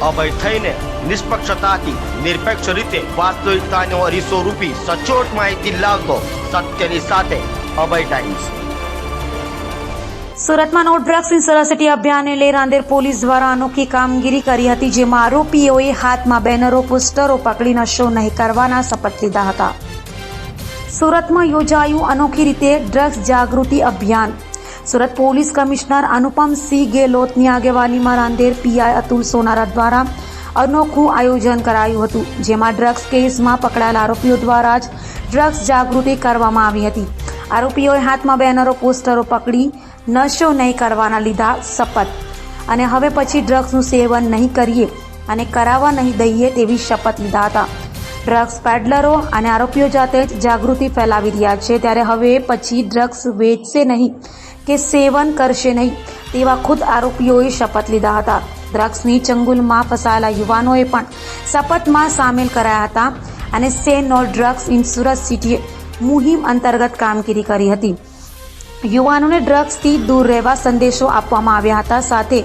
અભય થઈને નિષ્પક્ષતાથી નિરપેક્ષ રીતે વાસ્તવિકતાનો અરીસો રૂપી સચોટ માહિતી લાવતો સત્યની સાથે અભય ટાઈમ્સ। સુરતમાં no drugs in Surat city અભિયાનને લઈ રાંદેર પોલીસ દ્વારા અનોખી કામગીરી કરી હતી, જેમાં આરોપીઓએ હાથમાં બેનરો, પોસ્ટરો પકડી નશો નહીં કરવાના શપથ લીધા હતા। સુરતમાં યોજાયું અનોખી રીતે ડ્રગ્સ જાગૃતિ અભિયાન। સુરત પોલીસ કમિશનર અનુપમસિંહ ગેહલોતની આગેવાનીમાં રાંદેર પીઆઈ અતુલ સોનારા દ્વારા અનોખું આયોજન કરાયું હતું, જેમાં ડ્રગ્સ કેસમાં પકડાયેલા આરોપીઓ દ્વારા જ ડ્રગ્સ જાગૃતિ કરવામાં આવી હતી। આરોપીઓએ હાથમાં બેનરો, પોસ્ટરો પકડી નશો નહીં કરવાના લીધા શપથ અને હવે પછી ડ્રગ્સનું સેવન નહીં કરીએ અને કરાવવા નહીં દઈએ તેવી શપથ લીધા હતા। ડ્રગ્સ પેડલરો અને આરોપીઓ જાતે જ જાગૃતિ ફેલાવી રહ્યા છે, ત્યારે હવે પછી ડ્રગ્સ વેચશે નહીં કે સેવન કરશે નહીં તેવા ખુદ આરોપીઓએ શપથ લીધા હતા। ડ્રગ્સની ચંગુલમાં ફસાયેલા યુવાનોએ પણ શપથમાં સામેલ કરાયા હતા અને say no drugs in Surat city મુહિમ અંતર્ગત કામગીરી કરી હતી। યુવાનોને ડ્રગ્સથી દૂર રહેવા સંદેશો આપવામાં આવ્યા હતા, સાથે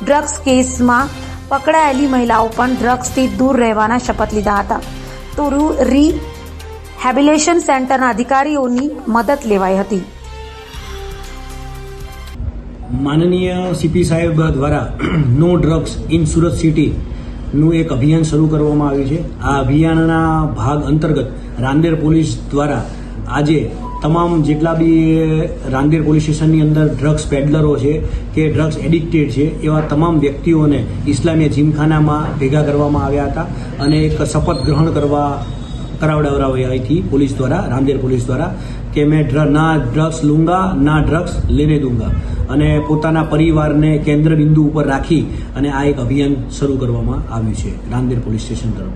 ડ્રગ્સ કેસમાં પકડાયેલી મહિલાઓ પણ ડ્રગ્સથી દૂર રહેવાના શપથ લીધા હતા। તો રિહેબિલિટેશન સેન્ટરના અધિકારીઓની મદદ લેવાઈ હતી। માનનીય સીપી સાહેબ દ્વારા નો ડ્રગ્સ ઇન સુરત સિટીનું એક અભિયાન શરૂ કરવામાં આવ્યું છે। આ અભિયાનના ભાગ અંતર્ગત રાંદેર પોલીસ દ્વારા આજે તમામ જેટલા બી રાંદેર પોલીસ સ્ટેશનની અંદર ડ્રગ્સ પેડલરો છે કે ડ્રગ્સ એડિક્ટેડ છે એવા તમામ વ્યક્તિઓને ઇસ્લામિયા જીમખાનામાં ભેગા કરવામાં આવ્યા હતા અને એક શપથ ગ્રહણ કરાવડાવરાવી હતી પોલીસ દ્વારા, રાંદેર પોલીસ દ્વારા, કે મેં ના ડ્રગ્સ લૂંગા ના ડ્રગ્સ લેને દૂંગા, અને પોતાના પરિવારને કેન્દ્ર બિંદુ ઉપર રાખી અને આ એક અભિયાન શરૂ કરવામાં આવ્યું છે રાંદેર પોલીસ સ્ટેશન તરફ।